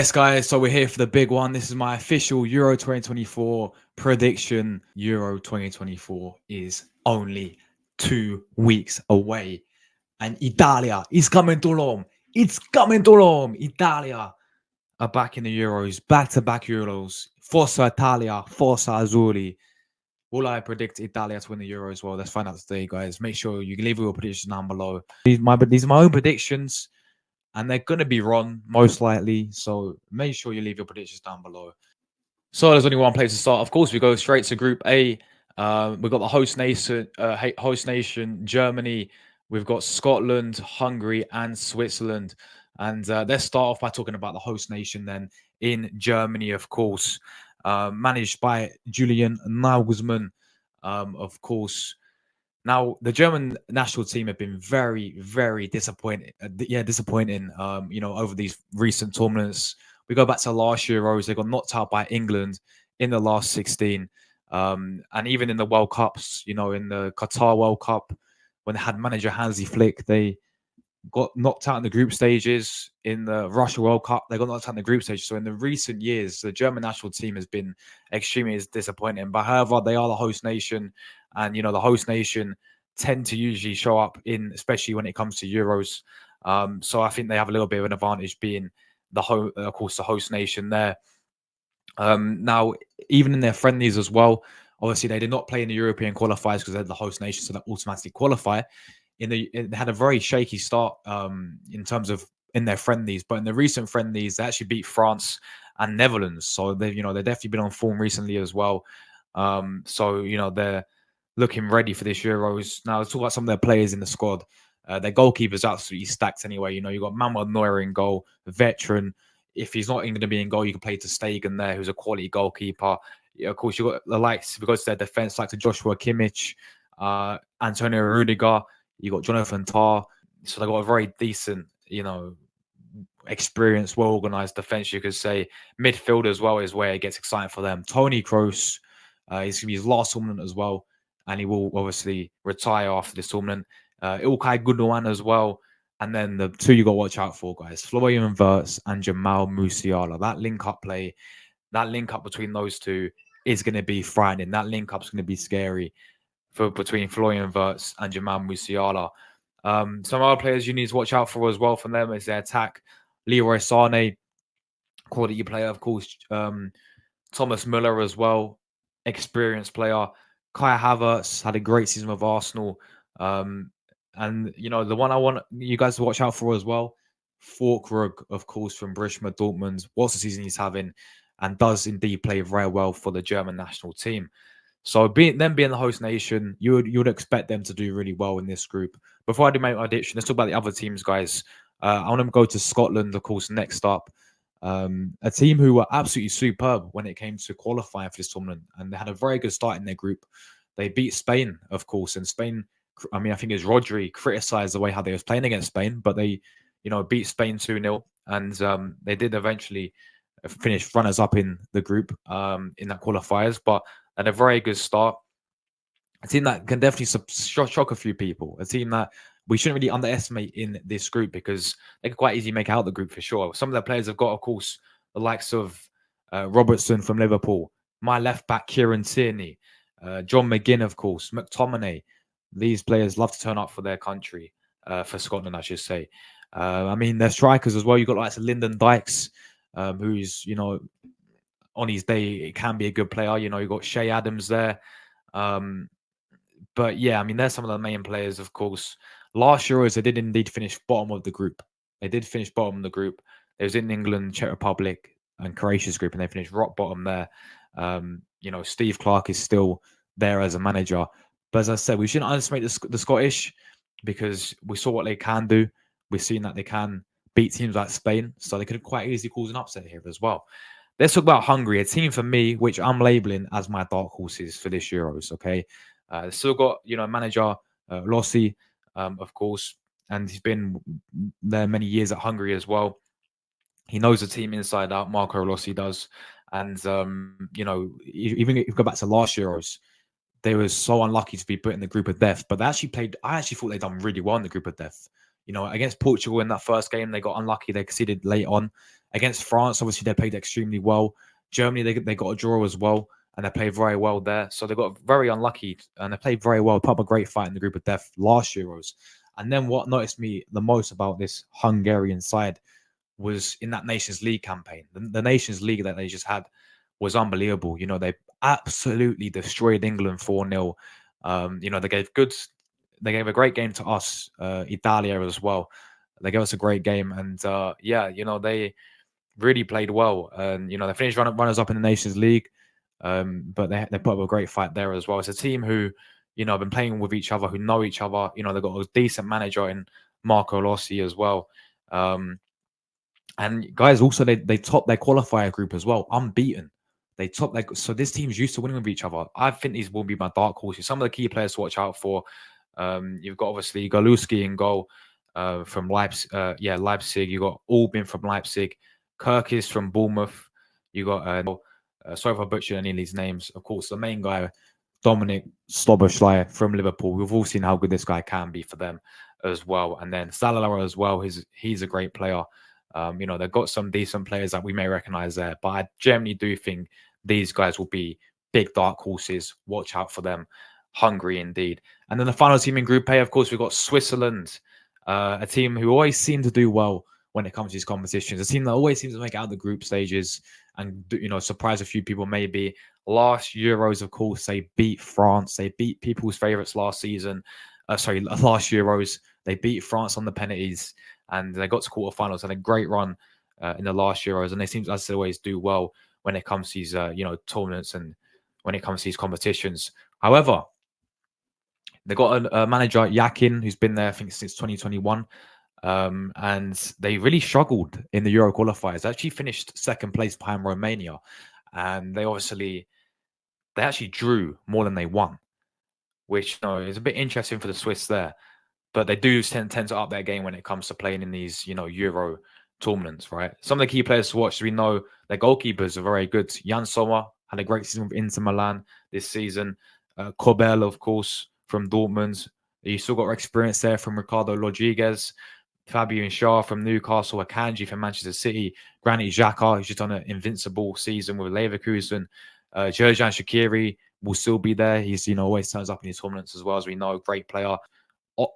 Yes, guys, so we're here for the big one. This is my official Euro 2024 prediction. Euro 2024 is only 2 weeks away, and Italia is coming to Rome. It's coming to Rome. Italia are back in the Euros, back-to-back Euros. Forza Italia, Forza Azzurri. Will I predict Italia to win the Euros? Well, let's find out today, guys. Make sure you leave your predictions down below. These are my own predictions, and they're going to be wrong, most likely. So make sure you leave your predictions down below. So there's only one place to start. Of course, we go straight to Group A. We've got the host nation, Germany. We've got Scotland, Hungary, and Switzerland. And let's start off by talking about the host nation then in Germany, of course, managed by Julian Nagelsmann, of course. Now, the German national team have been very, very disappointing. Disappointing. Over these recent tournaments, we go back to last Euros. They got knocked out by England in the last 16, and even in the World Cups. In the Qatar World Cup, when they had manager Hansi Flick, they got knocked out in the group stages. In the Russia World Cup, they got knocked out in the group stage. So in the recent years, the German national team has been extremely disappointing. But however, they are the host nation, and the host nation tend to usually show up in, especially when it comes to Euros. So I think they have a little bit of an advantage being of course, the host nation there. Now, even in their friendlies as well, obviously they did not play in the European qualifiers because they're the host nation, so they automatically qualify. They had a very shaky start in terms of in their friendlies, but in the recent friendlies they actually beat France and Netherlands, so they've definitely been on form recently as well. They're looking ready for this Euros. Now let's talk about some of their players in the squad. Their goalkeeper's absolutely stacked anyway. You got Manuel Neuer in goal, veteran. If he's not going to be in goal, you can play to Stegen there, who's a quality goalkeeper. Of course, you've got the likes, if we go to their defense, like to Joshua Kimmich, Antonio Rudiger. You got Jonathan Tah. So they've got a very decent, experienced, well organized defense, you could say. Midfield as well is where it gets exciting for them. Tony Kroos, he's going to be his last tournament as well, and he will obviously retire after this tournament. Ilkay Gundogan as well. And then the two you got to watch out for, guys, Florian Wirtz and Jamal Musiala. That link-up play, that link-up between those two is going to be frightening. That link-up is going to be scary between Florian Wirtz and Jamal Musiala. Some other players you need to watch out for as well from them is their attack. Leroy Sané, quality player, of course. Thomas Müller as well, experienced player. Kai Havertz had a great season with Arsenal. And the one I want you guys to watch out for as well, Füllkrug, of course, from Borussia Dortmund. What's the season he's having, and does indeed play very well for the German national team. So being the host nation, you would expect them to do really well in this group. Before I do my prediction, let's talk about the other teams, guys. I want to go to Scotland, of course, next up. A team who were absolutely superb when it came to qualifying for this tournament, and they had a very good start in their group. They beat Spain, of course, and Spain. I mean, I think it's Rodri criticised the way how they was playing against Spain, but they, beat Spain 2-0, and they did eventually finish runners up in the group in that qualifiers, but had a very good start. A team that can definitely shock a few people. A team that we shouldn't really underestimate in this group because they could quite easily make out the group for sure. Some of the players have got, of course, the likes of Robertson from Liverpool, my left back Kieran Tierney, John McGinn, of course, McTominay. These players love to turn up for their country, for Scotland, I should say. I mean, they're strikers as well. You've got likes of Lyndon Dykes, who's, on his day, it can be a good player. You've got Shea Adams there. But yeah, I mean, there's some of the main players, of course. Last Euros, they did indeed finish bottom of the group. They did finish bottom of the group. It was in England, Czech Republic, and Croatia's group, and they finished rock bottom there. Steve Clarke is still there as a manager. But as I said, we shouldn't underestimate the Scottish because we saw what they can do. We've seen that they can beat teams like Spain, so they could quite easily cause an upset here as well. Let's talk about Hungary, a team for me, which I'm labeling as my dark horses for this Euros, okay? Still got, manager Rossi, of course, and he's been there many years at Hungary as well. He knows the team inside out, Marco Rossi does. And, even if you go back to last Euros, they were so unlucky to be put in the group of death, but I actually thought they'd done really well in the group of death. Against Portugal in that first game, they got unlucky. They conceded late on. Against France, obviously, they played extremely well. Germany, they got a draw as well, and they played very well there. So they got very unlucky, and they played very well. Put up a great fight in the group of death last Euros. And then what noticed me the most about this Hungarian side was in that Nations League campaign. The Nations League that they just had was unbelievable. They absolutely destroyed England 4-0. They gave a great game to us, Italia as well. They gave us a great game, and they really played well. And they finished runners up in the Nations League, but they put up a great fight there as well. It's a team who have been playing with each other, who know each other. They've got a decent manager in Marco Rossi as well. And guys, also they top their qualifier group as well, unbeaten. So this team's used to winning with each other. I think these will be my dark horses. Some of the key players to watch out for. You've got obviously Galuski in goal from Leipzig. Leipzig. You got Albin from Leipzig, Kirkis from Bournemouth. You got sorry if I butchered any of these names. Of course, the main guy, Dominic Sloboslai from Liverpool. We've all seen how good this guy can be for them as well. And then Salah as well. He's a great player. They've got some decent players that we may recognize there, but I generally do think these guys will be big dark horses. Watch out for them. Hungary indeed. And then the final team in Group A, of course, we've got Switzerland, a team who always seem to do well when it comes to these competitions. A team that always seems to make it out of the group stages and surprise a few people maybe. Last Euros, of course, they beat France. They beat people's favourites last Euros. They beat France on the penalties and they got to quarterfinals. Had a great run in the last Euros, and they seem, as they always do well when it comes to these tournaments and when it comes to these competitions. However, they got a manager, Yakin, who's been there, I think, since 2021. And they really struggled in the Euro qualifiers. They actually finished second place behind Romania. And they actually drew more than they won, which is a bit interesting for the Swiss there. But they do tend to up their game when it comes to playing in these, Euro tournaments, right? Some of the key players to watch, we know their goalkeepers are very good. Jan Sommer had a great season with Inter Milan this season. Kobel, of course, from Dortmund. You still got experience there from Ricardo Rodriguez, Fabian Schär from Newcastle, Akanji from Manchester City, Granit Xhaka, who's just done an invincible season with Leverkusen. Jerjan Shaqiri will still be there. He's, always turns up in these tournaments as well, as we know. Great player.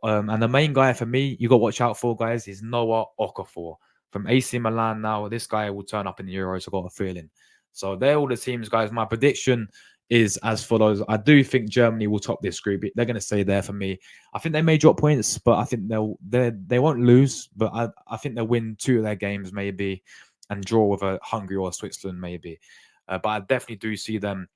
And the main guy for me, you got to watch out for, guys, is Noah Okafor from AC Milan. Now, this guy will turn up in the Euros. I've got a feeling. So they're all the teams, guys. My prediction is as follows. I do think Germany will top this group. They're going to stay there for me. I think they may drop points, but I think they won't lose. But I think they'll win 2 of their games maybe and draw with a Hungary or Switzerland maybe. But I definitely do see them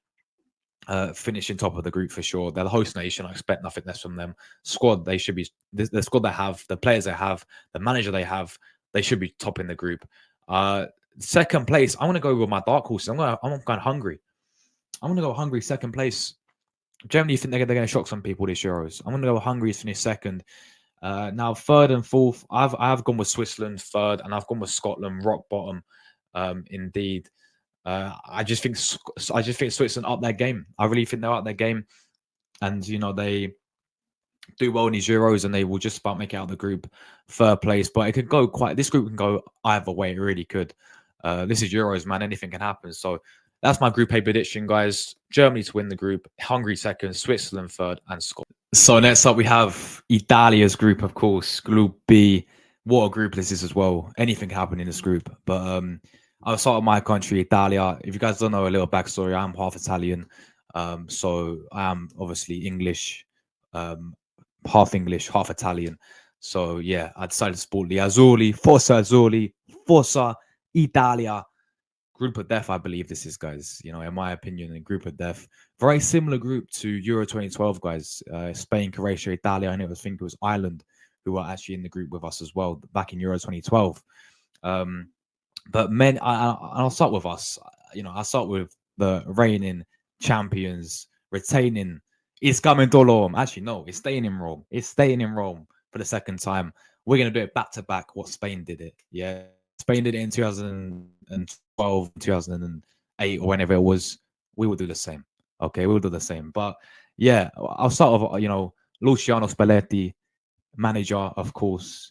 finishing top of the group for sure. They're the host nation. I expect nothing less from them. Squad, they should be the squad they have, the players they have, the manager they have. They should be top in the group. Second place, I want to go with my dark horses. I'm going Hungary. I'm going to go Hungary second place. Germany think they're going to shock some people this Euros. I'm going to go Hungary to finish second. Now third and fourth, I've gone with Switzerland third, and I've gone with Scotland rock bottom. Indeed. I just think Switzerland up their game. I really think they're up their game, and they do well in these Euros, and they will just about make it out of the group third place. But it could go this group can go either way. It really could. This is Euros, man. Anything can happen. So that's my Group A prediction, guys. Germany to win the group, Hungary second, Switzerland third, and Scotland. So next up we have Italia's group, of course, Group B. What a group this is as well. Anything can happen in this group, but I'll start with my country, Italia. If you guys don't know a little backstory, I'm half Italian. So I am obviously English, half English, half Italian. So yeah, I decided to support the Azzurri, Forza Italia. Group of death, I believe this is, guys. In my opinion, a group of death. Very similar group to Euro 2012, guys. Spain, Croatia, Italia, and I think it was Ireland who were actually in the group with us as well back in Euro 2012. But men, I'll start with us. I'll start with the reigning champions, retaining. It's coming to Rome. Actually, no, it's staying in Rome. It's staying in Rome for the second time. We're going to do it back to back what Spain did it. Yeah. Spain did it in 2012, 2008, or whenever it was. We will do the same. Okay, we will do the same. But yeah, I'll start with, Luciano Spalletti, manager, of course.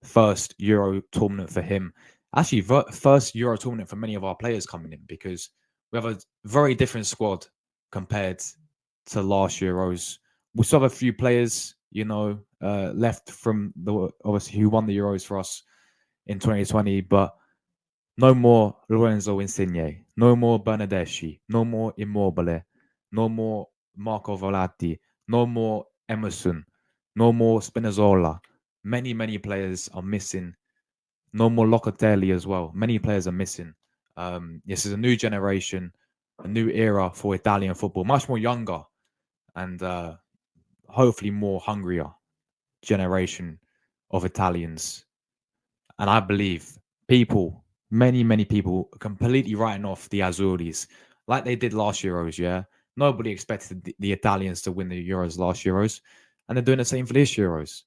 first Euro tournament for him. Actually, first Euro tournament for many of our players coming in, because we have a very different squad compared to last Euros. We still have a few players, left from the obviously who won the Euros for us in 2020, but no more Lorenzo Insigne, no more Bernardeschi, no more Immobile, no more Marco Volati, no more Emerson, no more Spinazzola. Many, many players are missing. No more Locatelli as well. Many players are missing. This is a new generation, a new era for Italian football, much more younger and hopefully more hungrier generation of Italians. And I believe people, many, many people, are completely writing off the Azuris like they did last Euros. Yeah, nobody expected the Italians to win the Euros last Euros, and they're doing the same for this Euros.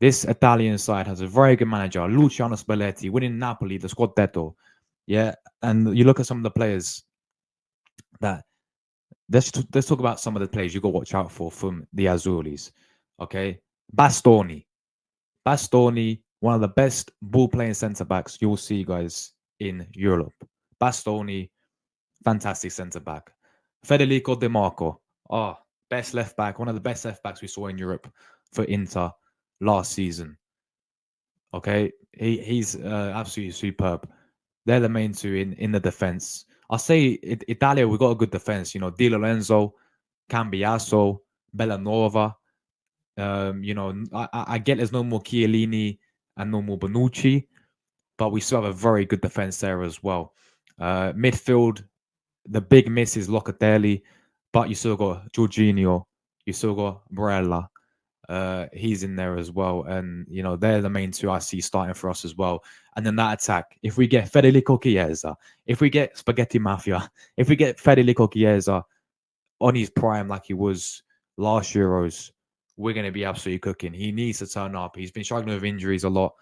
This Italian side has a very good manager, Luciano Spalletti, winning Napoli, the Scudetto. Yeah, and you look at some of the players that let's talk about some of the players you got to watch out for from the Azuris. Okay, Bastoni, one of the best ball playing centre backs you'll see, guys, in Europe. Bastoni, fantastic centre back. Federico De Marco, best left back, one of the best left backs we saw in Europe for Inter last season. Okay, he's absolutely superb. They're the main two in the defense. I'll say Italia, we got a good defense. Di Lorenzo, Cambiaso, Bellanova. I get there's no more Chiellini and no more Bonucci, but we still have a very good defense there as well. Midfield, the big miss is Locatelli, but you still got Jorginho, you still got Barella. He's in there as well, and they're the main two I see starting for us as well. And then that attack, if we get Federico Chiesa, if we get Spaghetti Mafia, if we get Federico Chiesa on his prime like he was last Euros, we're going to be absolutely cooking. He needs to turn up. He's been struggling with injuries a lot.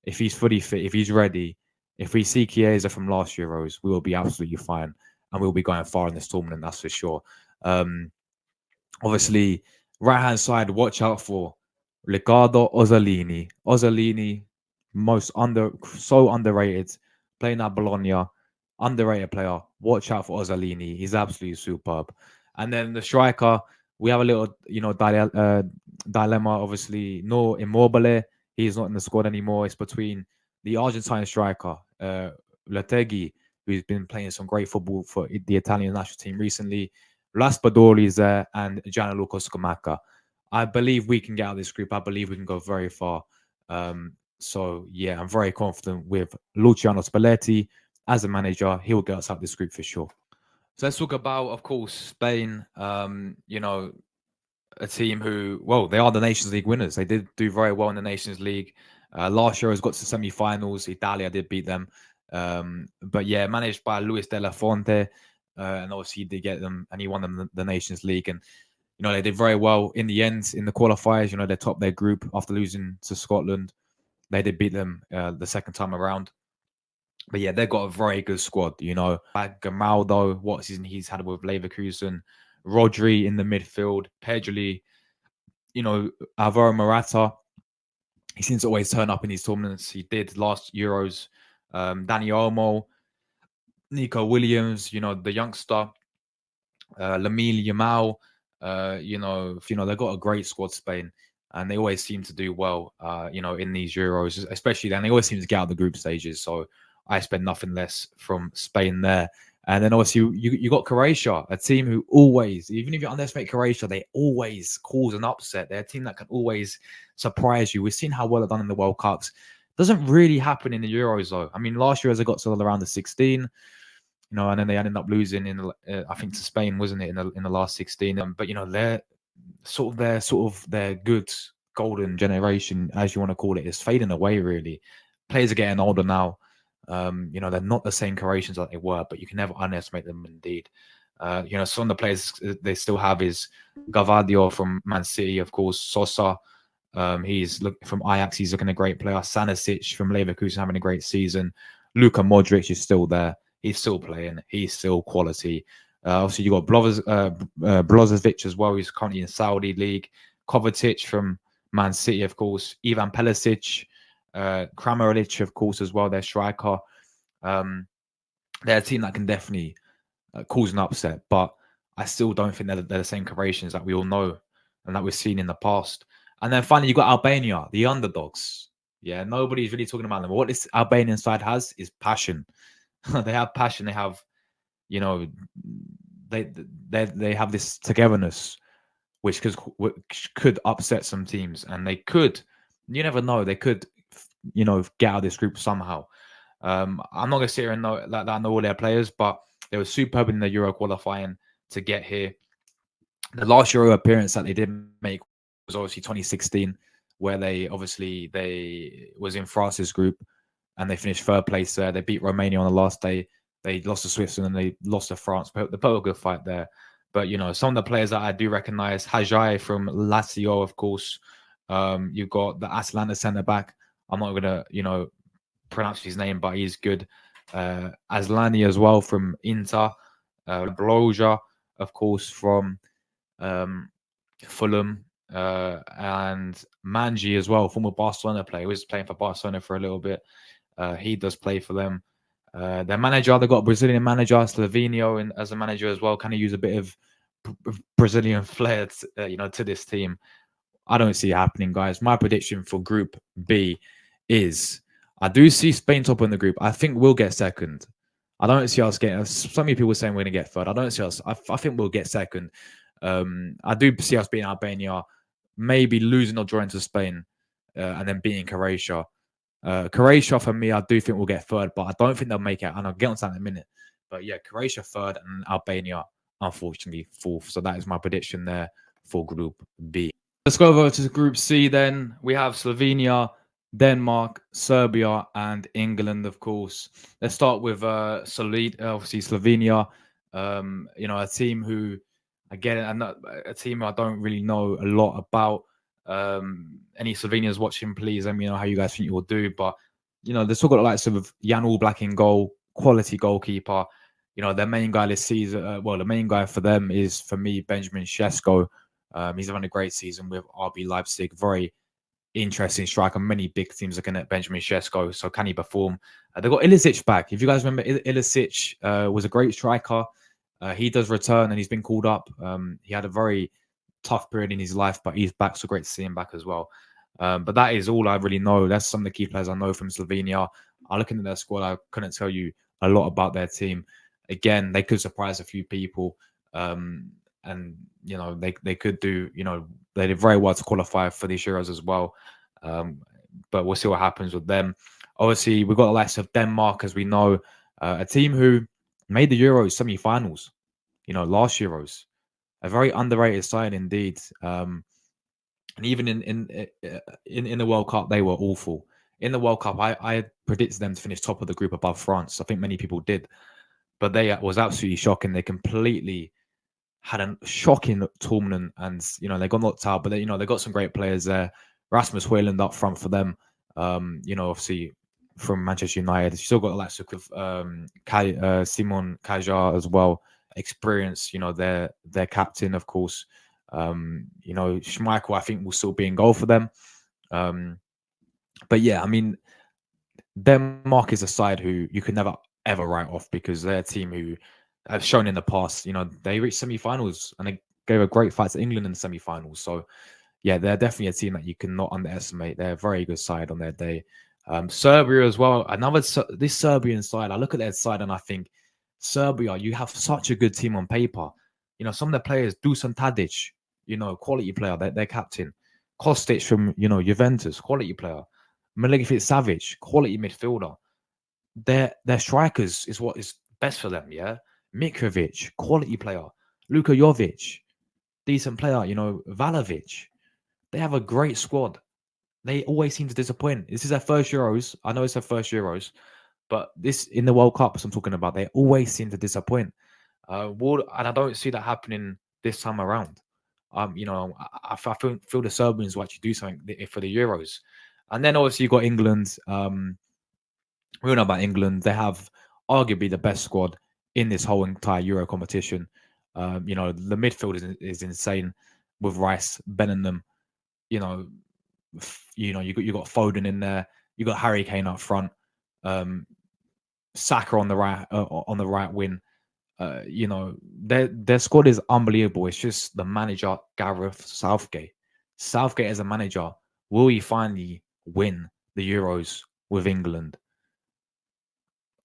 If he's fully fit, if he's ready, if we see Chiesa from last Euros, we will be absolutely fine, and we'll be going far in this tournament, that's for sure. Obviously, right hand side, watch out for Riccardo Ozzolini. Ozzolini, so underrated, playing at Bologna, underrated player. Watch out for Ozzolini. He's absolutely superb. And then the striker, we have a little, dilemma. Obviously, no Immobile. He's not in the squad anymore. It's between the Argentine striker, Lategui, who's been playing some great football for the Italian national team recently. Raspadori is there, and Gianluca Scamacca. I believe we can get out of this group. I believe we can go very far. So yeah, I'm very confident with Luciano Spalletti as a manager. He will get us out of this group for sure. So let's talk about, of course, Spain. A team who, well, they are the Nations League winners. They did do very well in the Nations League. Last year, has got to semi-finals. Italia did beat them. But yeah, managed by Luis de la Fonte. And obviously, he did get them, and he won them the Nations League. And, they did very well in the end, in the qualifiers. They topped their group after losing to Scotland. They did beat them the second time around. But yeah, they've got a very good squad, Gamaldo, what season he's had with Leverkusen, Rodri in the midfield, Pedri, Alvaro Morata. He seems to always turn up in these tournaments. He did last Euros. Dani Olmo, Nico Williams, the youngster, Lamine Yamal. They've got a great squad, Spain, and they always seem to do well, in these Euros, especially then. They always seem to get out of the group stages. So I expect nothing less from Spain there. And then obviously you got Croatia, a team who always, even if you underestimate Croatia, they always cause an upset. They're a team that can always surprise you. We've seen how well they've done in the World Cups. Doesn't really happen in the Euros though. I mean, last year as they got to around the 16, and then they ended up losing I think to Spain, wasn't it, in the last 16? But they're their good golden generation, as you want to call it, is fading away. Really, players are getting older now. They're not the same Croatians that they were, but you can never underestimate them indeed. Some of the players they still have is Gavadio from Man City, of course, Sosa. He's from Ajax. He's looking a great player. Sanisic from Leverkusen having a great season. Luka Modric is still there. He's still playing. He's still quality. Obviously, you got Brozovic as well. He's currently in Saudi League. Kovacic from Man City, of course. Ivan Pelisic. Kramaric, of course, as well, their striker. Um, they're a team that can definitely cause an upset, but I still don't think they're the same Croatians that we all know and that we've seen in the past. And then finally, you got Albania, the underdogs. Yeah, nobody's really talking about them. But what this Albanian side has is passion. They have passion. They have, you know, they they have this togetherness, which could upset some teams, and they could. You never know. They could, get out of this group somehow. I'm not gonna sit here and know that I know all their players, but they were superb in the Euro qualifying to get here. The last Euro appearance that they did make was obviously 2016, where they was in France's group and they finished third place there. They beat Romania on the last day. They lost to Switzerland and they lost to France. But they put a good fight there. But some of the players that I do recognize, Hajai from Lazio, of course. You've got the Atalanta centre back. I'm not gonna, pronounce his name, but he's good. Aslani as well from Inter. Broja, of course, from um, Fulham, and Manji as well, former Barcelona player. He was playing for Barcelona for a little bit. He does play for them. Their manager, they've got a Brazilian manager, Slovenia, and as a manager as well, kind of use a bit of Brazilian flair, to this team. I don't see it happening, guys. My prediction for Group B is I do see Spain top in the group. I think we'll get second. I don't see us getting. So many people saying we're going to get third. I don't see us. I think we'll get second. I do see us beating Albania, maybe losing or drawing to Spain, and then beating Croatia. Croatia for me, I do think we'll get third, but I don't think they'll make it. And I'll get on to that in a minute. But yeah, Croatia third and Albania, unfortunately, fourth. So that is my prediction there for Group B. Let's go over to Group C then. We have Slovenia, Denmark, Serbia, and England, of course. Let's start with obviously Slovenia. A team who, again, a team I don't really know a lot about. Any Slovenians watching, please let me know how you guys think you will do. But they've still got the likes of Jan Oblak in goal, quality goalkeeper. Their main guy this season, the main guy for them is, for me, Benjamin Sesko. He's having a great season with RB Leipzig. Very interesting striker. Many big teams looking at Benjamin Sesko. So can he perform? They've got Ilicic back. If you guys remember, Ilicic was a great striker. He does return and he's been called up. He had a very tough period in his life, but he's back. So great to see him back as well. But that is all I really know. That's some of the key players I know from Slovenia. I looking at their squad, I couldn't tell you a lot about their team. Again, they could surprise a few people. And they could do, they did very well to qualify for these Euros as well. But we'll see what happens with them. Obviously, we've got the likes of Denmark, as we know, a team who made the Euros semi-finals, last Euros. A very underrated side indeed. And even in the World Cup, they were awful. In the World Cup, I predicted them to finish top of the group above France. I think many people did. But they was absolutely shocking. They completely had a shocking tournament, and they got knocked out. But they got some great players there. Rasmus Højlund up front for them. Obviously from Manchester United, you still got the likes of Simon Kajar as well. Experience, their captain, of course. Schmeichel, I think, will still be in goal for them. But yeah, I mean, Denmark is a side who you could never ever write off because they're a team who have shown in the past, they reached semi-finals and they gave a great fight to England in the semi-finals. So yeah, they're definitely a team that you cannot underestimate. They're a very good side on their day. Serbia as well. This Serbian side, I look at their side and I think, Serbia, you have such a good team on paper. Some of the players, Dusan Tadic, quality player, their captain. Kostic from, Juventus, quality player. Milinkovic Savic, quality midfielder. Their strikers is what is best for them, yeah? Mitrovic, quality player. Luka Jovic, decent player. Vlahovic. They have a great squad. They always seem to disappoint. This is their first Euros. I know it's their first Euros, but this in the World Cups I'm talking about, they always seem to disappoint. And I don't see that happening this time around. I feel the Serbians will actually do something for the Euros. And then obviously you've got England. We all know about England. They have arguably the best squad in this whole entire Euro competition. The midfield is insane with Rice, Bellingham. You got Foden in there. You got Harry Kane up front, um, Saka on the right wing. Their squad is unbelievable. It's just the manager Gareth Southgate. Southgate as a manager, will he finally win the Euros with England?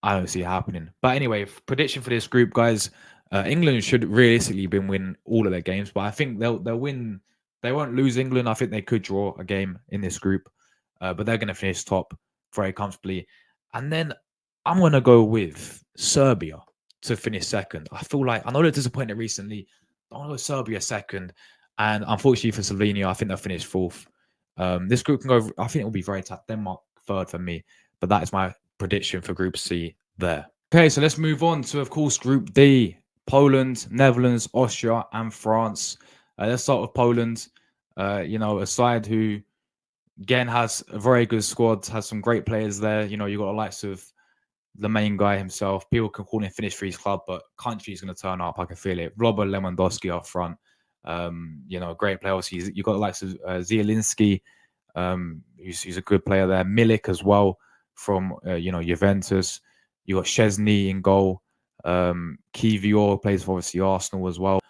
I don't see it happening. But anyway, prediction for this group, guys. England should realistically been win all of their games, but I think they'll win. They won't lose England. I think they could draw a game in this group, but they're going to finish top very comfortably. And then I'm going to go with Serbia to finish second. I feel like I know they're disappointed recently. But I'm going to go Serbia second, and unfortunately for Slovenia, I think they'll finish fourth. This group can go. I think it will be very tough. Denmark third for me, but that is my prediction for Group C there. Okay, so let's move on to, of course, Group D. Poland, Netherlands, Austria, and France. Let's start with Poland. A side who, again, has a very good squad, has some great players there. You got the likes of the main guy himself. People can call him finish for his club, but country's going to turn up. I can feel it. Robert Lewandowski up front. Great players. You got the likes of Zielinski, who's a good player there. Milik as well from Juventus. You got Szczesny in goal. Kivior plays for obviously Arsenal as well.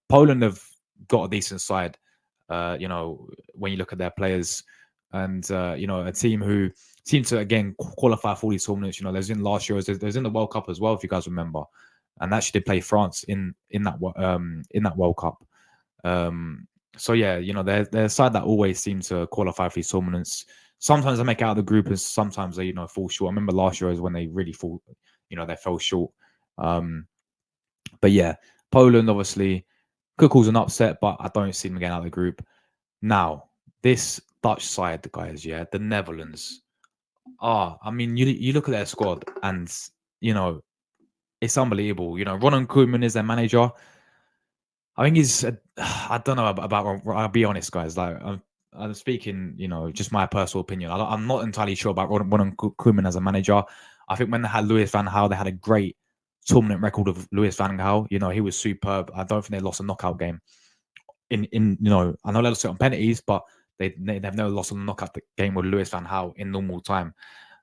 Poland have got a decent side. When you look at their players, and a team who seem to again qualify for these tournaments. They was in last year. There's in the World Cup as well, if you guys remember, and actually did play France in that World Cup. So yeah, they're a side that always seem to qualify for these tournaments. Sometimes they make it out of the group, and sometimes they fall short. I remember last year is when they really fall, they fell short. But yeah, Poland obviously could cause an upset, but I don't see them getting out of the group. Now, this Dutch side, guys, the Netherlands. I mean, you look at their squad, and it's unbelievable. Ronald Koeman is their manager. I think he's. I don't know about. I'll be honest, guys. Like I'm speaking, just my personal opinion. I'm not entirely sure about Ronald Koeman as a manager. I think when they had Louis van Gaal, they had a great tournament record of Louis van Gaal. He was superb. I don't think they lost a knockout game. I know they lost it on penalties, but they've never lost a knockout game with Louis van Gaal in normal time.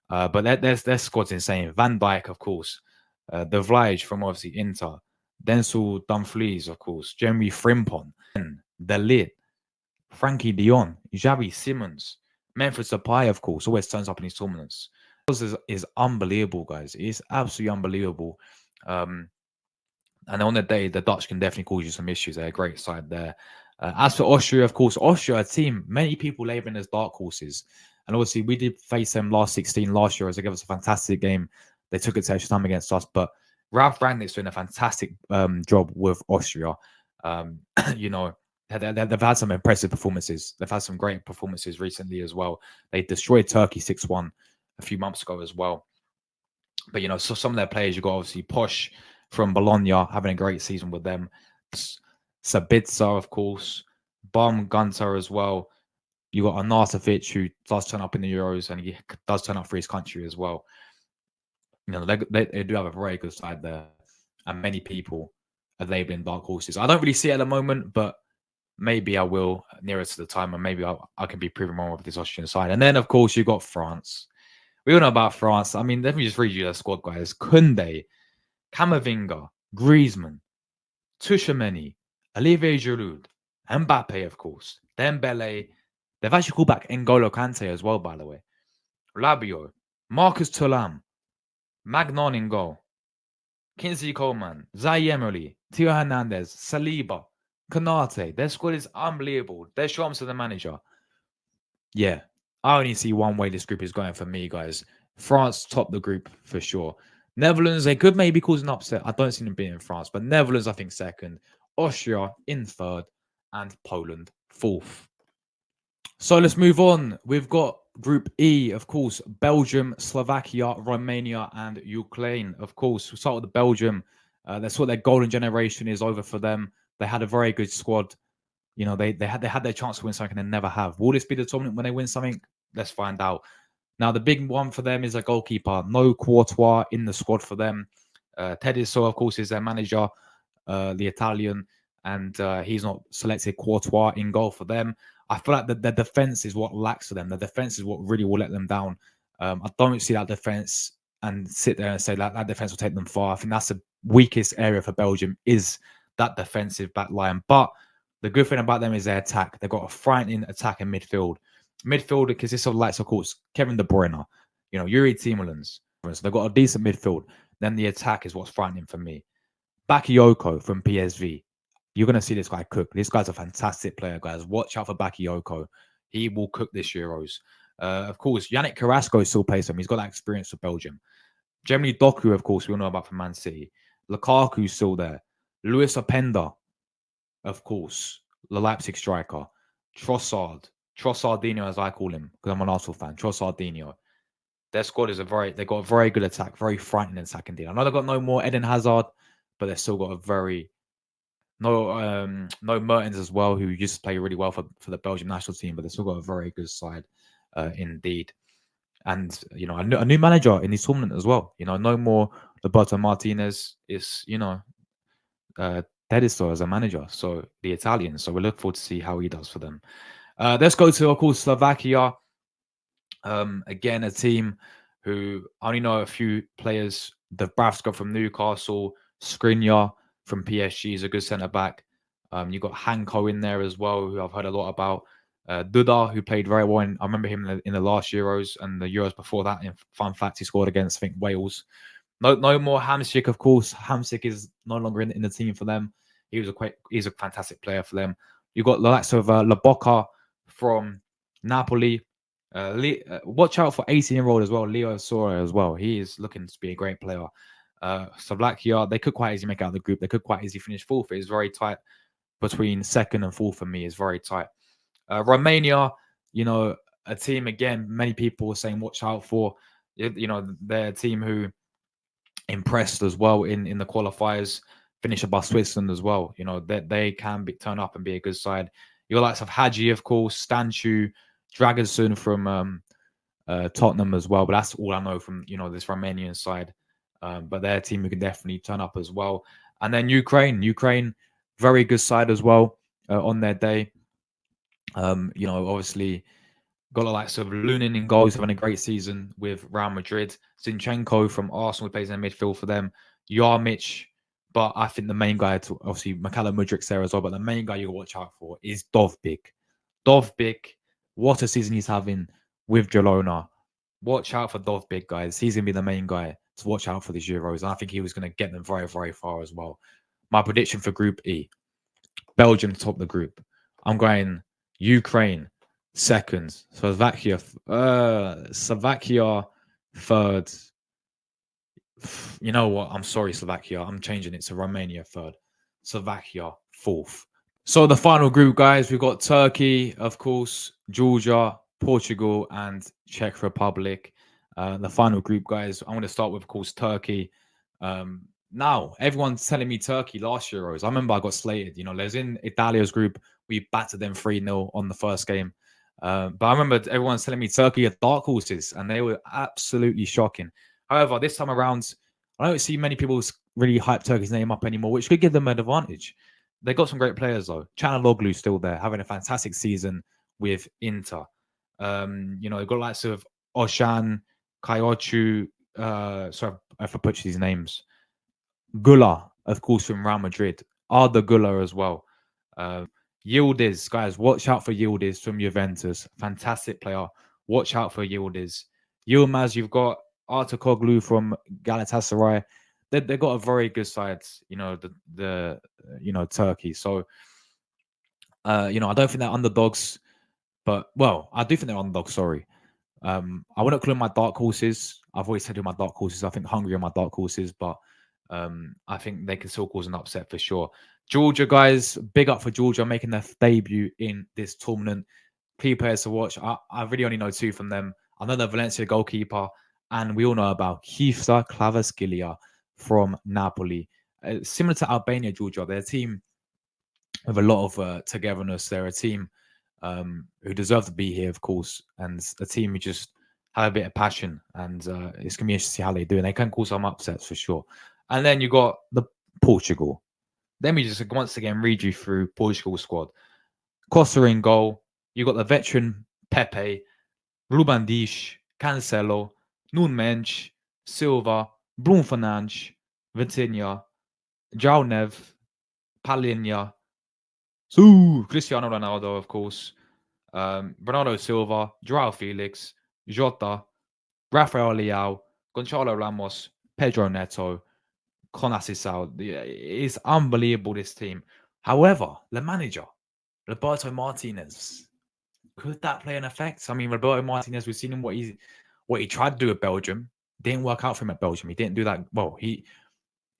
But their squad's insane. Van Dijk, of course, De Vrij from obviously Inter, Denzel Dumfries, of course, Jeremy Frimpong, De Ligt, Frankie de Jong, Xavi Simons, Memphis Depay, of course, always turns up in these tournaments. Is unbelievable, guys. It's absolutely unbelievable. And on the day, the Dutch can definitely cause you some issues. They're a great side there. As for Austria, of course, Austria, a team many people labelling as dark horses. And obviously, we did face them last 16 last year as they gave us a fantastic game. They took it to extra time against us. But Ralf Rangnick's doing a fantastic job with Austria. They've had some impressive performances. They've had some great performances recently as well. They destroyed Turkey 6-1 a few months ago as well. But, so some of their players, you've got obviously Posh from Bologna having a great season with them. Sabitzer, of course. Gunter as well. You got Arnautovic, who does turn up in the Euros, and he does turn up for his country as well. They do have a very good side there, and many people are labeling dark horses. I don't really see it at the moment, but maybe I will nearer to the time, and maybe I can be proven wrong with this Austrian side. And then, of course, you got France. We all know about France. I mean, let me just read you their squad, guys. Koundé, Camavinga, Griezmann, Tchouaméni, Olivier Giroud, Mbappe, of course, Dembele. They've actually called back N'Golo Kante as well, by the way. Rabiot, Marcus Thuram, Magnon in goal, Kingsley Coleman, Zaire Emery, Theo Hernandez, Saliba, Konate. Their squad is unbelievable. They're sure to the manager. Yeah, I only see one way this group is going for me, guys. France top the group for sure. Netherlands, they could maybe cause an upset. I don't see them being in France, but Netherlands, I think, second. Austria in third, and Poland fourth. So let's move on. We've got Group E, of course, Belgium, Slovakia, Romania, and Ukraine. Of course, we'll start with Belgium. That's what their golden generation is over for them. They had a very good squad. They had their chance to win something and they never have. Will this be the tournament when they win something? Let's find out. Now, the big one for them is a goalkeeper. No Courtois in the squad for them. Tediso, of course, is their manager, the Italian, and he's not selected Courtois in goal for them. I feel like the defense is what lacks for them. The defense is what really will let them down. I don't see that defense and sit there and say that defense will take them far. I think that's the weakest area for Belgium is that defensive back line. But the good thing about them is their attack. They've got a frightening attack in midfield. Midfield consists of likes, of course, Kevin De Bruyne, Yuri Tielemans. So they've got a decent midfield. Then the attack is what's frightening for me. Bakayoko from PSV. You're going to see this guy cook. This guy's a fantastic player, guys. Watch out for Bakayoko. He will cook this Euros. Of course, Yannick Carrasco still plays him. He's got that experience for Belgium. Jeremy Doku, of course, we all know about from Man City. Lukaku's still there. Luis Openda, of course, the Leipzig striker. Trossardinho, as I call him, because I'm an Arsenal fan. Trossardinho. Their squad is they've got a very good attack, very frightening attacking team. I know they've got no more Eden Hazard, but they've still got a very no Mertens as well, who used to play really well for the Belgium national team, but they've still got a very good side indeed. And a new manager in this tournament as well. No more Roberto Martinez. Is Tedesco as a manager, so the Italian. So we look forward to see how he does for them. Let's go to, of course, Slovakia. Again, a team who I only know a few players. The Bravska from Newcastle, Skriniar from PSG is a good centre back. You've got Hanko in there as well, who I've heard a lot about. Duda, who played very well. I remember him in the last Euros and the Euros before that. In fun fact, he scored against, I think, Wales. No more Hamsik, of course. Hamsik is no longer in the team for them. He's a fantastic player for them. You've got the likes of Lobotka from Napoli. Watch out for 18-year-old as well, Leo Sora as well. He is looking to be a great player. Slovakia, they could quite easily make out of the group. They could quite easily finish fourth. It is very tight between second and fourth for me. Is very tight. Romania, a team again. Many people were saying watch out for. They're a team who impressed as well in the qualifiers. Finish above Switzerland as well. They can turn up and be a good side. Your likes of Hadji, of course, Stanchu, Dragonson from Tottenham as well. But that's all I know from this Romanian side. But they're a team who can definitely turn up as well. And then Ukraine, very good side as well on their day. Obviously got the likes of Lunin in goals, having a great season with Real Madrid. Zinchenko from Arsenal plays in the midfield for them. Yarmich, but I think the main guy, obviously Mikhailo Mudrik's there as well, but the main guy you watch out for is Dovbyk. Dovbyk, what a season he's having with Girona. Watch out for Dovbyk, guys. He's going to be the main guy to watch out for these Euros. And I think he was going to get them very, very far as well. My prediction for Group E, Belgium top the group. I'm going Ukraine second, Slovakia third. You know what? I'm sorry, Slovakia. I'm changing it to Romania third. Slovakia fourth. So the final group, guys, we've got Turkey, of course, Georgia, Portugal, and Czech Republic. The final group, guys, I'm going to start with, of course, Turkey. Now, everyone's telling me Turkey last Euros. I remember I got slated. There's in Italia's group, we battered them 3-0 on the first game. But I remember everyone's telling me Turkey are dark horses, and they were absolutely shocking. However, this time around, I don't see many people really hype Turkey's name up anymore, which could give them an advantage. They got some great players, though. Çalhanoğlu's still there, having a fantastic season with Inter. They've got lots of Oshan, Kayochu, sorry if I butcher these names. Gula, of course, from Real Madrid. Arda Gula as well. Yildiz, guys, watch out for Yildiz from Juventus. Fantastic player. Watch out for Yildiz. Yilmaz, you've got Artukoglu from Galatasaray. They've got a very good side, Turkey. So, I don't think they're underdogs, but, I do think they're underdogs, sorry. I wouldn't call them my dark horses. I've always said who my dark horses. I think Hungary are my dark horses, but I think they can still cause an upset for sure. Georgia, guys, big up for Georgia making their debut in this tournament. Key players to watch. I really only know two from them. I know the Valencia goalkeeper, and we all know about Kifsa Kvaratskhelia from Napoli. Similar to Albania, Georgia, they're a team with a lot of togetherness. They're a team who deserve to be here, of course, and a team who just have a bit of passion. And it's going to be interesting to see how they do. And they can cause some upsets for sure. And then you got the Portugal. Let me just once again read you through Portugal's squad. Costa in goal. You got the veteran Pepe, Ruben Dias, Cancelo, Nunes, Silva, Bruno Fernandes, Vitinha, João Neves, Palhinha, Cristiano Ronaldo, of course, Bernardo Silva, João Felix, Jota, Rafael Leao, Gonçalo Ramos, Pedro Neto, Konasisao. It's unbelievable, this team. However, the manager, Roberto Martinez, could that play an effect? I mean, Roberto Martinez, we've seen him what he tried to do at Belgium. Didn't work out for him at Belgium. He didn't do that well. He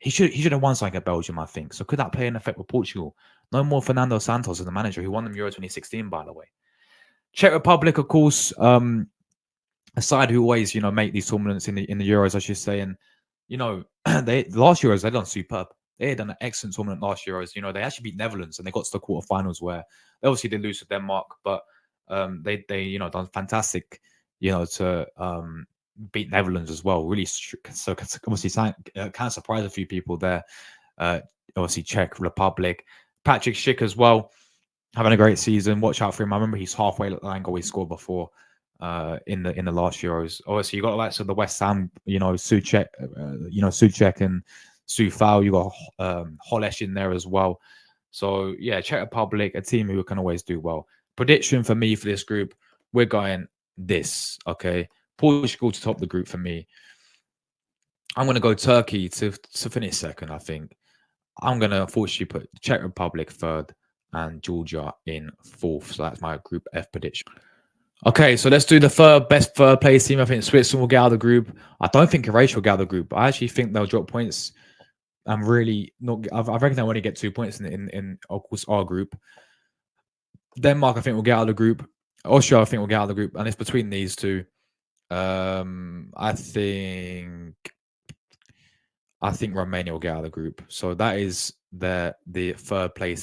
should have won something at Belgium, I think. So could that play an effect with Portugal? No more Fernando Santos as the manager, who won them Euro 2016, by the way. Czech Republic, of course, a side who always, make these tournaments in the Euros, I should say. And, they last Euros, they done superb. They had done an excellent tournament last Euros. They actually beat Netherlands and they got to the quarterfinals where they obviously did lose to Denmark, but they done fantastic, to beat Netherlands as well. Really, so obviously kind of surprised a few people there. Obviously, Czech Republic, Patrick Schick as well, having a great season. Watch out for him. I remember he's halfway line goal he scored before in the last Euros. Obviously, you got the likes of the West Ham, Suchek, Suchek and Sufal. You got Holesh in there as well. So yeah, Czech Republic, a team who can always do well. Prediction for me for this group, we're going this. Okay, Portugal to top the group for me. I'm going to go Turkey to finish second, I think. I'm going to unfortunately put Czech Republic third and Georgia in fourth. So that's my Group F prediction. Okay, so let's do the best third place team. I think Switzerland will get out of the group. I don't think Croatia will get out of the group. I actually think they'll drop points. I'm really not. I reckon they'll only get 2 points in of course our group. Denmark, I think, will get out of the group. Austria, I think, will get out of the group, and it's between these two. I think Romania will get out of the group. So that is the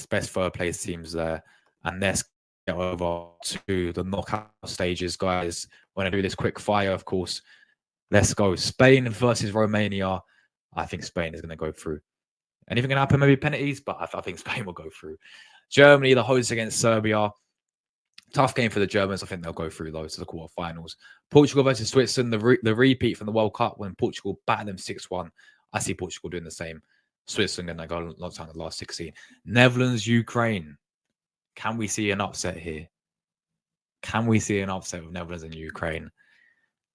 best third place teams there. And let's get over to the knockout stages, guys. We're going to do this quick fire, of course. Let's go. Spain versus Romania. I think Spain is going to go through. Anything can happen, maybe penalties, but I think Spain will go through. Germany, the hosts against Serbia. Tough game for the Germans. I think they'll go through those to the quarterfinals. Portugal versus Switzerland, the repeat from the World Cup when Portugal battered them 6-1. I see Portugal doing the same. Switzerland going to go a long time in the last 16. Netherlands, Ukraine. Can we see an upset here? Can we see an upset with Netherlands and Ukraine?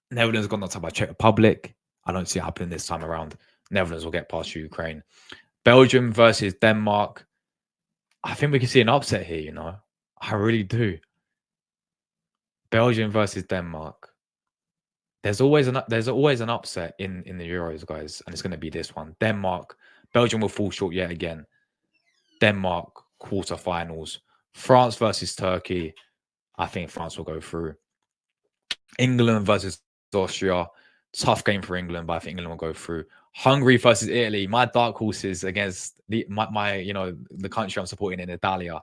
Netherlands got knocked out by Czech Republic. I don't see it happening this time around. Netherlands will get past Ukraine. Belgium versus Denmark. I think we can see an upset here, I really do. Belgium versus Denmark. There's always an upset in the Euros, guys, and it's going to be this one. Denmark. Belgium will fall short yet again. Denmark, quarterfinals. France versus Turkey. I think France will go through. England versus Austria. Tough game for England, but I think England will go through. Hungary versus Italy. My dark horses against the country I'm supporting in Italia.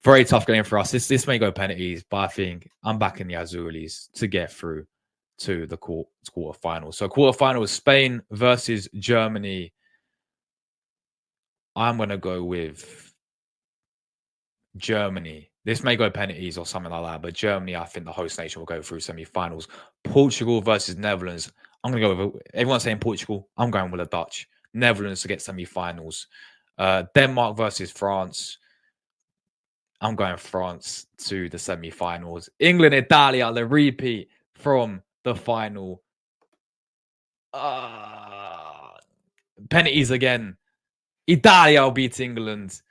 Very tough game for us. This may go penalties, but I think I'm backing the Azuris to get through to the quarterfinals. So quarterfinals, Spain versus Germany. I'm going to go with Germany. This may go penalties or something like that, but Germany, I think the host nation will go through semi-finals. Portugal versus Netherlands. I'm going to go with everyone's saying Portugal. I'm going with the Dutch. Netherlands to get semi-finals. Denmark versus France. I'm going France to the semi-finals. England, Italia, the repeat from the final. Penalties again. Italia will beat England.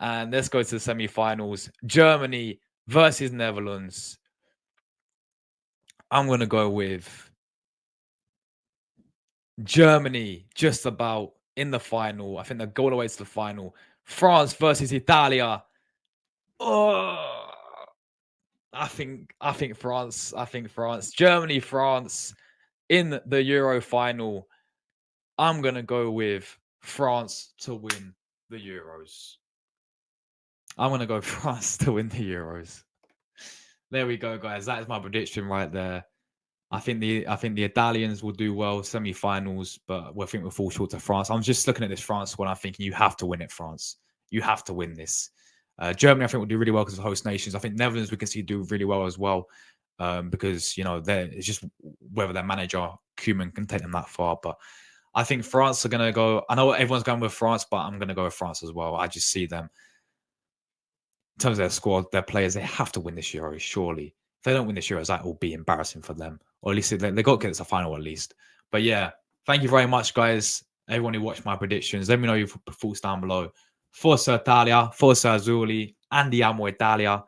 And let's go to the semi-finals. Germany versus Netherlands. I'm going to go with Germany just about in the final. I think they'll go all the way to the final. France versus Italia. Oh, I think France. Germany, France in the Euro final. I'm going to go with France to win the Euros. I'm going to go France to win the Euros. There we go, guys. That is my prediction right there. I think the Italians will do well, semi-finals, but I think we'll fall short to France. I'm just looking at this France one. I'm thinking you have to win it, France. You have to win this. Germany, I think, will do really well because of host nations. I think Netherlands we can see do really well as well because it's just whether their manager Koeman can take them that far. But I think France are going to go. I know everyone's going with France, but I'm going to go with France as well. I just see them in terms of their squad, their players. They have to win this Euro, surely. If they don't win this Euros, that will be embarrassing for them, or at least they got to get to the final at least. But yeah, thank you very much, guys. Everyone who watched my predictions, let me know your thoughts down below. Forza Italia, Forza Azzurri, Andiamo Italia.